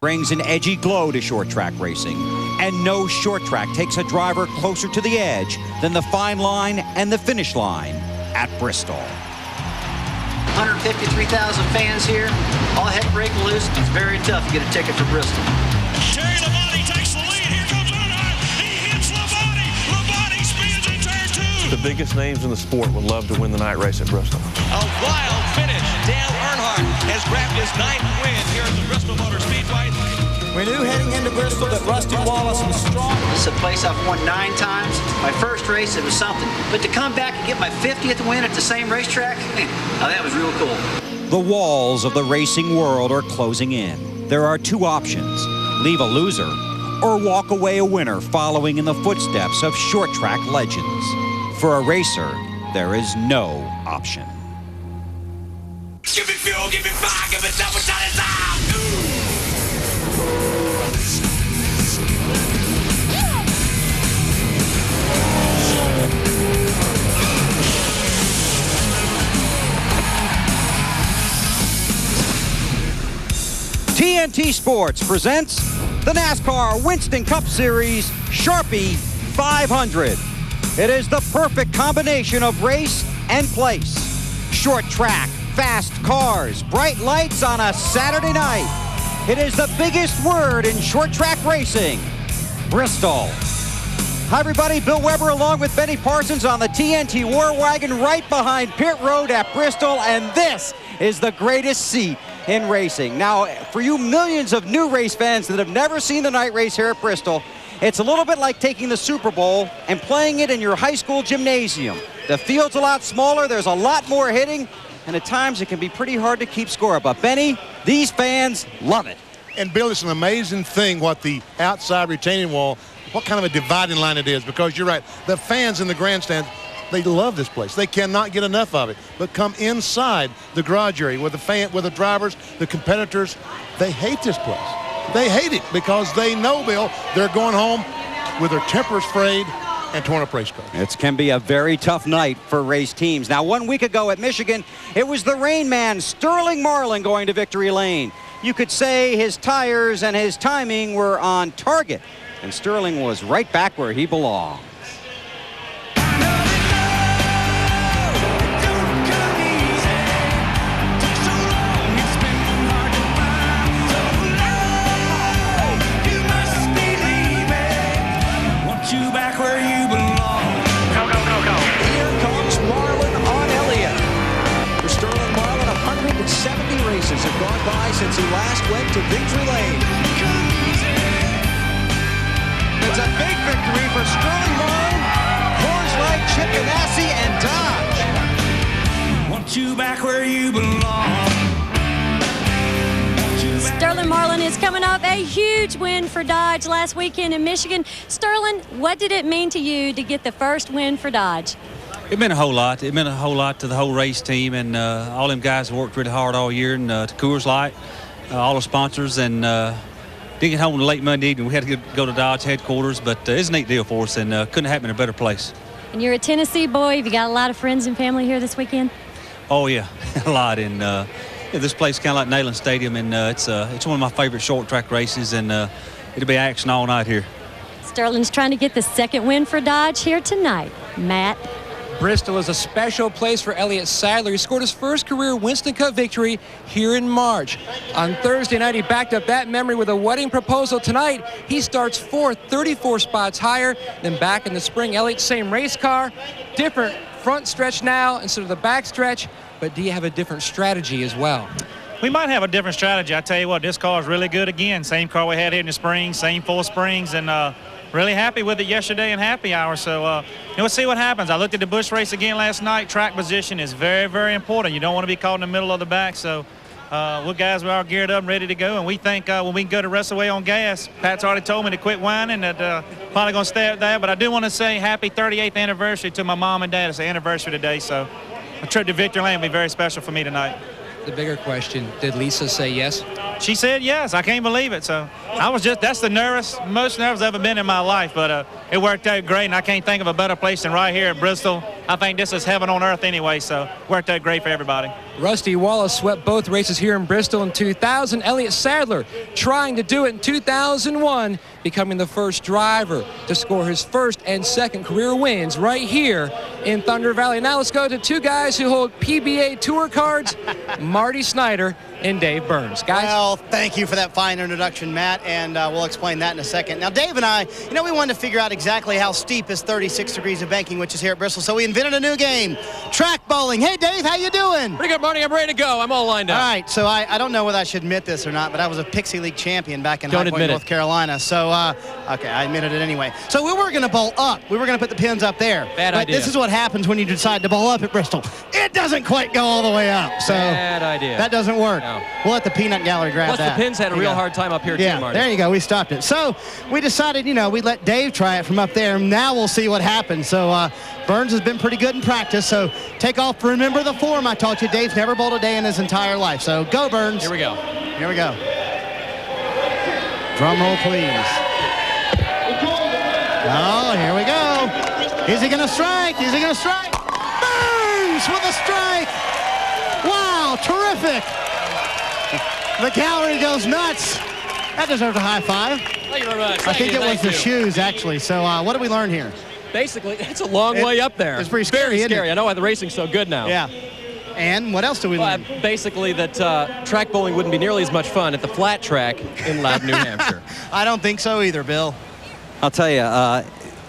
Brings an edgy glow to short track racing. And no short track takes a driver closer to the edge than the fine line and the finish line at Bristol. 153,000 fans here. All heck break loose. It's very tough to get a ticket for Bristol. Terry Labonte takes the lead. Here comes Earnhardt. He hits Labonte. Labonte spins in turn 2. The biggest names in the sport would love to win the night race at Bristol. A wild finish. Dale Earnhardt has grabbed his 9th win here at the Bristol Motor Speedway. We knew heading into Bristol that Rusty Wallace was strong. This is a place I've won 9 times. My first race, it was something. But to come back and get my 50th win at the same racetrack, oh, that was real cool. The walls of the racing world are closing in. There are 2 options: leave a loser or walk away a winner following in the footsteps of short track legends. For a racer, there is no option. Give me fuel, give me fire, give me double shot is out. TNT Sports presents the NASCAR Winston Cup Series Sharpie 500. It is the perfect combination of race and place. Short track, fast cars, bright lights on a Saturday night. It is the biggest word in short track racing, Bristol. Hi everybody, Bill Weber along with Benny Parsons on the TNT War Wagon right behind Pit Road at Bristol, and this is the greatest seat in racing. Now, for you millions of new race fans that have never seen the night race here at Bristol, it's a little bit like taking the Super Bowl and playing it in your high school gymnasium. The field's a lot smaller, there's a lot more hitting, and at times it can be pretty hard to keep score. But Benny, these fans love it. And Bill, it's an amazing thing what the outside retaining wall, what kind of a dividing line it is, because you're right, the fans in the grandstands, they love this place. They cannot get enough of it. But come inside the garage area with the drivers, the competitors, they hate this place. They hate it because they know, Bill, they're going home with their tempers frayed and torn up race cars. It can be a very tough night for race teams. Now, 1 week ago at Michigan, it was the Rain Man, Sterling Marlin, going to victory lane. You could say his tires and his timing were on target, and Sterling was right back where he belonged. Have gone by since he last went to victory lane. It's a big victory for Sterling Marlin, Coors Light, Chip Ganassi, and Dodge. Want you back where you belong. Sterling Marlin is coming up. A huge win for Dodge last weekend in Michigan. Sterling, what did it mean to you to get the first win for Dodge? It meant a whole lot. It meant a whole lot to the whole race team, and all them guys have worked really hard all year, and to Coors Light, all the sponsors, and didn't get home late Monday evening. We had to go to Dodge headquarters, but it's a neat deal for us, and couldn't happen in a better place. And you're a Tennessee boy. Have you got a lot of friends and family here this weekend? Oh yeah, a lot. And this place is kind of like Neyland Stadium, and it's one of my favorite short track races, and it'll be action all night here. Sterling's trying to get the second win for Dodge here tonight. Matt. Bristol is a special place for Elliott Sadler. He scored his first career Winston Cup victory here in March. On Thursday night, he backed up that memory with a wedding proposal. Tonight, he starts fourth, 34 spots higher than back in the spring. Elliott, same race car, different front stretch now instead of the back stretch, but do you have a different strategy as well? We might have a different strategy. I tell you what, this car is really good again. Same car we had here in the spring, same 4 springs, and really happy with it yesterday in happy hour. So we'll see what happens. I looked at the Busch race again last night. Track position is very, very important. You don't want to be caught in the middle of the back. So we're guys, we're all geared up and ready to go. And we think when we can go the rest of the way on gas, Pat's already told me to quit whining, that probably going to stay up there. But I do want to say happy 38th anniversary to my mom and dad. It's the anniversary today. So a trip to victory lane will be very special for me tonight. The bigger question, did Lisa say yes? She said yes. I can't believe it. So That's the most nervous I've ever been in my life, but it worked out great, and I can't think of a better place than right here at Bristol. I think this is heaven on earth anyway, so worked out great for everybody. Rusty Wallace swept both races here in Bristol in 2000. Elliott Sadler trying to do it in 2001, becoming the first driver to score his first and second career wins right here in Thunder Valley. Now let's go to two guys who hold PBA Tour cards, Marty Snyder and Dave Burns. Guys? Well, thank you for that fine introduction, Matt, and we'll explain that in a second. Now, Dave and I, we wanted to figure out exactly how steep is 36 degrees of banking, which is here at Bristol, so we invented a new game, track bowling. Hey, Dave, how you doing? Pretty good, Marty. I'm ready to go. I'm all lined up. All right, so I don't know whether I should admit this or not, but I was a Pixie League champion back in High Point, North Carolina. So, okay, I admitted it anyway. So we were going to bowl up. We were going to put the pins up there. Bad idea. This is what happens when you decide to bowl up at Bristol. It doesn't quite go all the way up. So bad idea. That doesn't work. No. We'll let the peanut gallery grab Plus that. the pins had a real hard time up here too, Marty. There you go. We stopped it. So we decided, we'd let Dave try it from up there. Now we'll see what happens. So Burns has been pretty good in practice. So take off. Remember the form I taught you. Dave's never bowled a day in his entire life. So go, Burns. Here we go. Here we go. Drum roll, please. Oh, here we go. Is he going to strike? Is he going to strike? Burns with a strike. Wow, terrific. The gallery goes nuts. That deserves a high five. Thank you very much. I think it was the shoes, actually. So what did we learn here? Basically, it's a long way up there. It's pretty scary, Very scary. I know why the racing's so good now. Yeah. And what else do we learn? Basically that track bowling wouldn't be nearly as much fun at the flat track in Loudon, New Hampshire. I don't think so either, Bill. I'll tell you,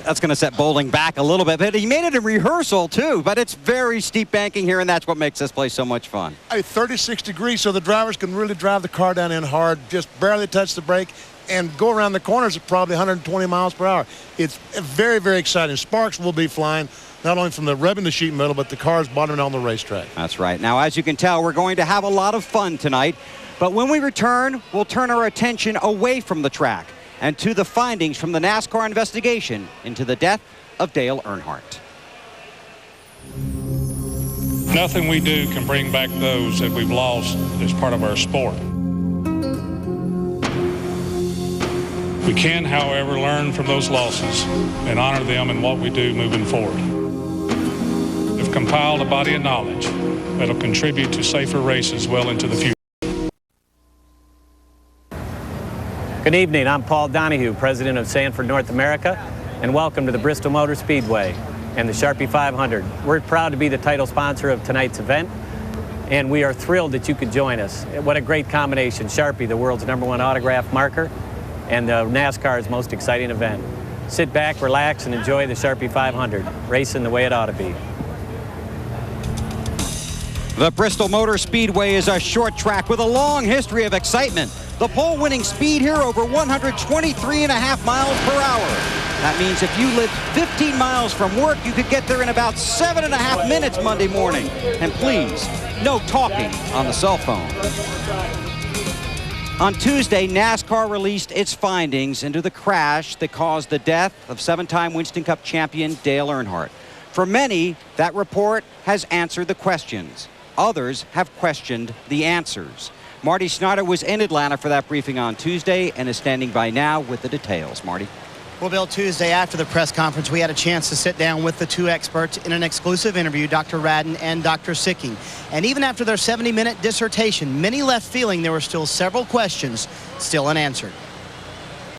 that's going to set bowling back a little bit. But he made it in rehearsal, too. But it's very steep banking here, and that's what makes this place so much fun. 36 degrees, so the drivers can really drive the car down in hard, just barely touch the brake, and go around the corners at probably 120 miles per hour. It's very, very exciting. Sparks will be flying, not only from the rubbing the sheet metal, but the cars bottoming on the racetrack. That's right. Now, as you can tell, we're going to have a lot of fun tonight. But when we return, we'll turn our attention away from the track and to the findings from the NASCAR investigation into the death of Dale Earnhardt. Nothing we do can bring back those that we've lost as part of our sport. We can, however, learn from those losses and honor them in what we do moving forward. We've compiled a body of knowledge that'll contribute to safer races well into the future. Good evening. I'm Paul Donahue, president of Sanford North America, and welcome to the Bristol Motor Speedway and the Sharpie 500. We're proud to be the title sponsor of tonight's event, and we are thrilled that you could join us. What a great combination. Sharpie, the world's #1 autograph marker, and NASCAR's most exciting event. Sit back, relax, and enjoy the Sharpie 500, racing the way it ought to be. The Bristol Motor Speedway is a short track with a long history of excitement. The pole-winning speed here over 123.5 miles per hour. That means if you lived 15 miles from work, you could get there in about 7.5 minutes Monday morning. And please, no talking on the cell phone. On Tuesday, NASCAR released its findings into the crash that caused the death of 7-time Winston Cup champion Dale Earnhardt. For many, that report has answered the questions. Others have questioned the answers. Marty Snyder was in Atlanta for that briefing on Tuesday and is standing by now with the details. Marty. Well, Bill, Tuesday after the press conference, we had a chance to sit down with the two experts in an exclusive interview, Dr. Radden and Dr. Sicking. And even after their 70-minute dissertation, many left feeling there were still several questions still unanswered.